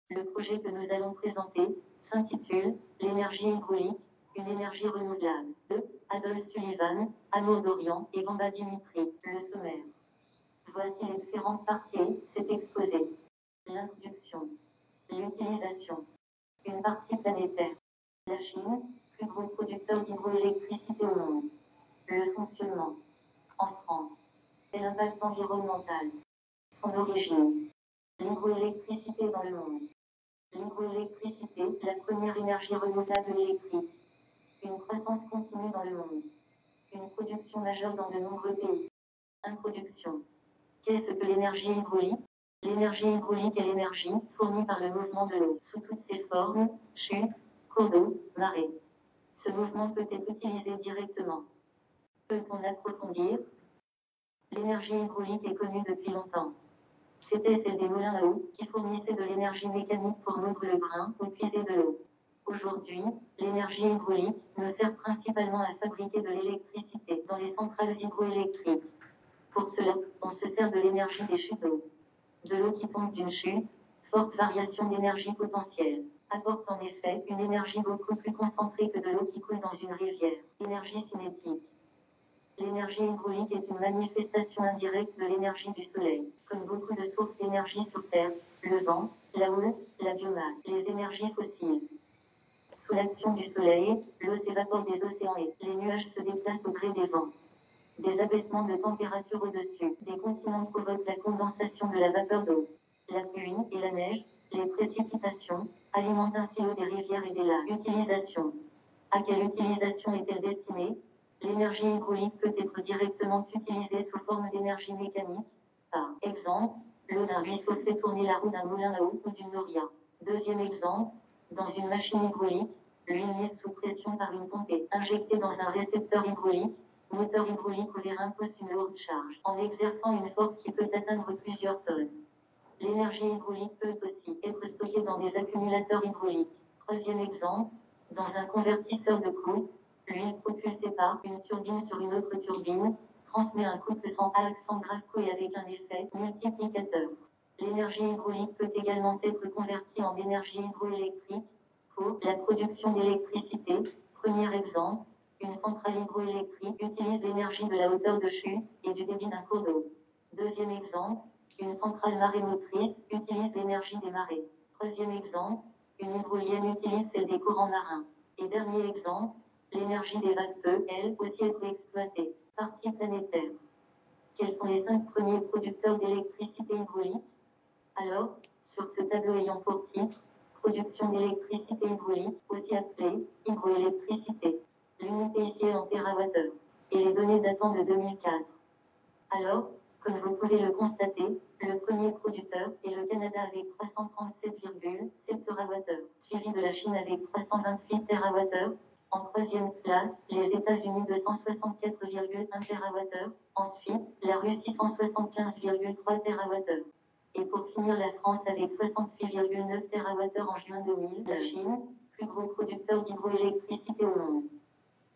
Le projet que nous allons présenter s'intitule « L'énergie hydraulique, une énergie renouvelable » de Adolphe Sullivan, Amour d'Orient et Gamba Dimitri. Le sommaire. Voici les différentes parties, c'est exposé. L'introduction. L'utilisation. Une partie planétaire. La Chine, plus gros producteur d'hydroélectricité au monde. Le fonctionnement. En France. Et l'impact environnemental. Son origine. L'hydroélectricité dans le monde. L'hydroélectricité, la première énergie renouvelable électrique. Une croissance continue dans le monde. Une production majeure dans de nombreux pays. Introduction. Qu'est-ce que l'énergie hydraulique? L'énergie hydraulique est l'énergie fournie par le mouvement de l'eau, sous toutes ses formes, chute, cours d'eau, marée. Ce mouvement peut être utilisé directement. Peut-on approfondir? L'énergie hydraulique est connue depuis longtemps. C'était celle des moulins à eau, qui fournissaient de l'énergie mécanique pour moudre le grain ou puiser de l'eau. Aujourd'hui, l'énergie hydraulique nous sert principalement à fabriquer de l'électricité dans les centrales hydroélectriques. Pour cela, on se sert de l'énergie des chutes d'eau. De l'eau qui tombe d'une chute, forte variation d'énergie potentielle, apporte en effet une énergie beaucoup plus concentrée que de l'eau qui coule dans une rivière. Énergie cinétique. L'énergie hydraulique est une manifestation indirecte de l'énergie du soleil, comme beaucoup de sources d'énergie sur Terre, le vent, la houle, la biomasse, les énergies fossiles. Sous l'action du soleil, l'eau s'évapore des océans et les nuages se déplacent au gré des vents. Des abaissements de température au-dessus des continents provoquent la condensation de la vapeur d'eau. La pluie et la neige, les précipitations, alimentent ainsi l'eau des rivières et des lacs. Utilisation. À quelle utilisation est-elle destinée? L'énergie hydraulique peut être directement utilisée sous forme d'énergie mécanique. Par exemple, l'eau d'un ruisseau fait tourner la roue d'un moulin à eau ou d'une noria. Deuxième exemple, dans une machine hydraulique, l'huile mise sous pression par une pompe est injectée dans un récepteur hydraulique. Moteur hydraulique ou vérin pousse une lourde charge, en exerçant une force qui peut atteindre plusieurs tonnes. L'énergie hydraulique peut aussi être stockée dans des accumulateurs hydrauliques. Troisième exemple, dans un convertisseur de couple, l'huile propulsée par une turbine sur une autre turbine, transmet un couple sans axe sans grave et avec un effet multiplicateur. L'énergie hydraulique peut également être convertie en énergie hydroélectrique pour la production d'électricité. Premier exemple, une centrale hydroélectrique utilise l'énergie de la hauteur de chute et du débit d'un cours d'eau. Deuxième exemple, une centrale marémotrice utilise l'énergie des marées. Troisième exemple, une hydrolienne utilise celle des courants marins. Et dernier exemple, l'énergie des vagues peut, elle, aussi être exploitée. Partie planétaire. Quels sont les 5 premiers producteurs d'électricité hydraulique? Alors, sur ce tableau ayant pour titre, production d'électricité hydraulique, aussi appelée hydroélectricité. L'unité ici est en TWh, et les données datant de 2004. Alors, comme vous pouvez le constater, le premier producteur est le Canada avec 337,7 TWh, suivi de la Chine avec 328 TWh. En troisième place, les États-Unis 264,1 TWh. Ensuite, la Russie 175,3 TWh. Et pour finir, la France avec 68,9 TWh en juin 2000. La Chine, plus gros producteur d'hydroélectricité au monde.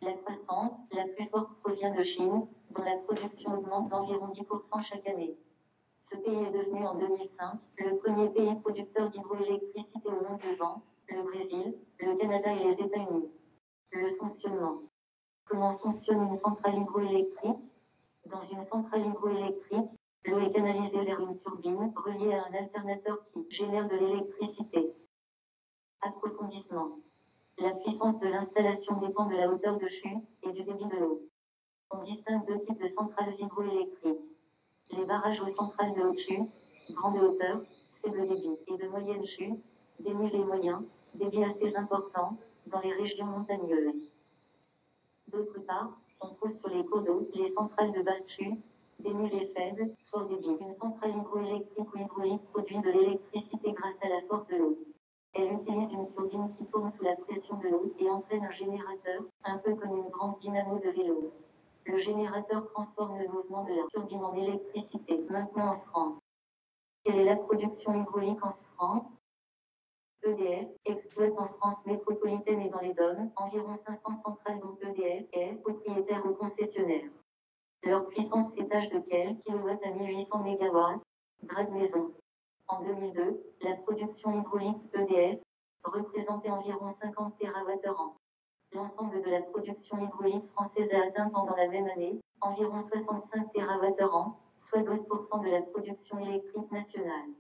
La croissance, la plus forte, provient de Chine, dont la production augmente d'environ 10% chaque année. Ce pays est devenu en 2005 le premier pays producteur d'hydroélectricité au monde devant le Brésil, le Canada et les États-Unis. Le fonctionnement. Comment fonctionne une centrale hydroélectrique? Dans une centrale hydroélectrique, l'eau est canalisée vers une turbine reliée à un alternateur qui génère de l'électricité. Approfondissement. La puissance de l'installation dépend de la hauteur de chute et du débit de l'eau. On distingue 2 types de centrales hydroélectriques. Les barrages aux centrales de haute chute, grande hauteur, faible débit, et de moyenne chute, débit et moyen, débit assez important, dans les régions montagneuses. D'autre part, on trouve sur les cours d'eau les centrales de basse chute, débit et faible, fort débit. Une centrale hydroélectrique ou hydraulique produit de l'électricité grâce à la force de l'eau. Elle utilise une turbine qui tourne sous la pression de l'eau et entraîne un générateur, un peu comme une grande dynamo de vélo. Le générateur transforme le mouvement de la turbine en électricité. Maintenant en France. Quelle est la production hydraulique en France? EDF exploite en France métropolitaine et dans les DOM environ 500 centrales dont EDF est propriétaire ou concessionnaire. Leur puissance s'étage de quelques kilowatts à 1800 MW. Grade maison. En 2002, la production hydraulique EDF représentait environ 50 TWh. L'ensemble de la production hydraulique française a atteint pendant la même année environ 65 TWh, soit 12% de la production électrique nationale.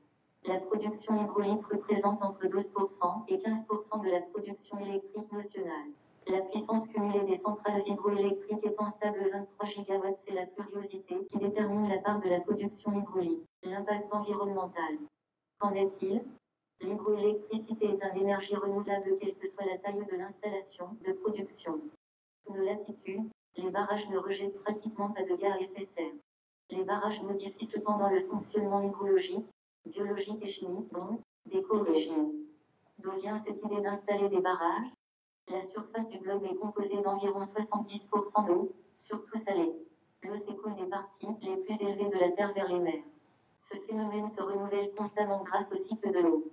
La production hydraulique représente entre 12% et 15% de la production électrique nationale. La puissance cumulée des centrales hydroélectriques étant stable 23 GW, c'est la curiosité qui détermine la part de la production hydraulique. L'impact environnemental. Qu'en est-il? L'hydroélectricité est une énergie renouvelable quelle que soit la taille de l'installation de production. Sous nos latitudes, les barrages ne rejettent pratiquement pas de gaz à effet de serre. Les barrages modifient cependant le fonctionnement hydrologique, biologique et chimique, donc d'éco-régime. D'où vient cette idée d'installer des barrages? La surface du globe est composée d'environ 70% d'eau, surtout salée. L'eau s'écoule des parties les plus élevées de la Terre vers les mers. Ce phénomène se renouvelle constamment grâce au cycle de l'eau.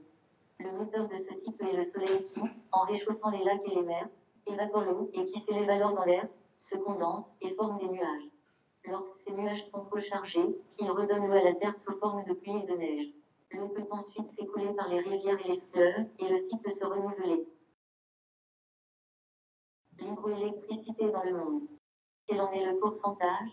Le moteur de ce cycle est le soleil qui, en réchauffant les lacs et les mers, évapore l'eau et qui s'élève alors dans l'air, se condense et forme des nuages. Lorsque ces nuages sont trop chargés, ils redonnent l'eau à la Terre sous forme de pluie et de neige. L'eau peut ensuite s'écouler par les rivières et les fleuves, et le cycle se renouveler. L'hydroélectricité dans le monde. Quel en est le pourcentage?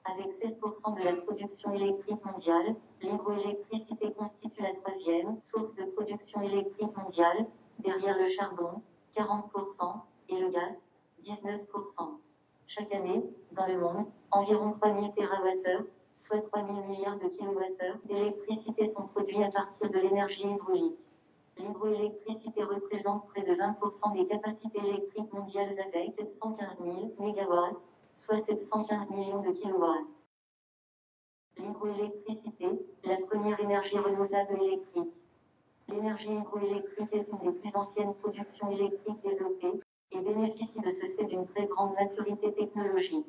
Avec 16% de la production électrique mondiale, l'hydroélectricité constitue la troisième source de production électrique mondiale, derrière le charbon, 40%, et le gaz, 19%. Chaque année, dans le monde, environ 3000 TWh, soit 3000 milliards de kWh d'électricité sont produits à partir de l'énergie hydraulique. L'hydroélectricité représente près de 20% des capacités électriques mondiales avec 715 000 MW, soit 715 millions de kW. L'hydroélectricité, la première énergie renouvelable électrique. L'énergie hydroélectrique est une des plus anciennes productions électriques développées et bénéficie de ce fait d'une très grande maturité technologique.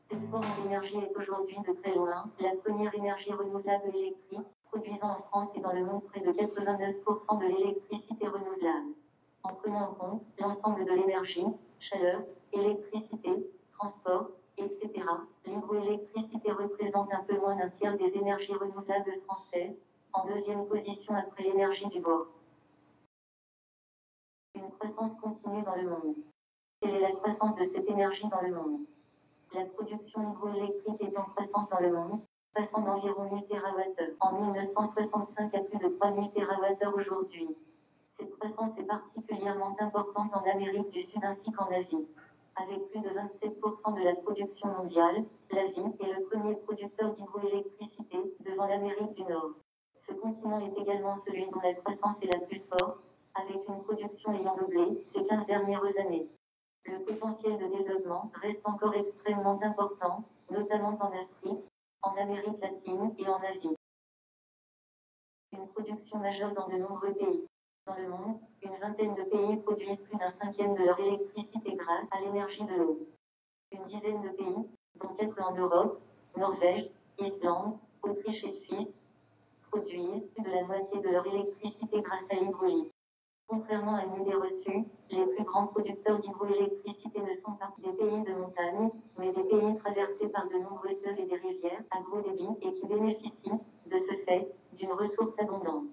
Cette forme d'énergie est aujourd'hui de très loin la première énergie renouvelable électrique, produisant en France et dans le monde près de 89% de l'électricité renouvelable. En prenant en compte l'ensemble de l'énergie, chaleur, électricité, transport, etc., l'hydroélectricité représente un peu moins d'un tiers des énergies renouvelables françaises, en deuxième position après l'énergie du bois. Une croissance continue dans le monde. Quelle est la croissance de cette énergie dans le monde? La production hydroélectrique est en croissance dans le monde, passant d'environ 1000 TWh en 1965 à plus de 3000 TWh aujourd'hui. Cette croissance est particulièrement importante en Amérique du Sud ainsi qu'en Asie. Avec plus de 27% de la production mondiale, l'Asie est le premier producteur d'hydroélectricité devant l'Amérique du Nord. Ce continent est également celui dont la croissance est la plus forte, avec une production ayant doublé ces 15 dernières années. Le potentiel de développement reste encore extrêmement important, notamment en Afrique, en Amérique latine et en Asie. Une production majeure dans de nombreux pays. Dans le monde, une vingtaine de pays produisent plus d'un cinquième de leur électricité grâce à l'énergie de l'eau. Une dizaine de pays, dont 4 en Europe, Norvège, Islande, Autriche et Suisse, produisent plus de la moitié de leur électricité grâce à l'hydraulique. Contrairement à une idée reçue, les plus grands producteurs d'hydroélectricité ne sont pas des pays de montagne, mais des pays traversés par de nombreux fleuves et des rivières à gros débit et qui bénéficient, de ce fait, d'une ressource abondante.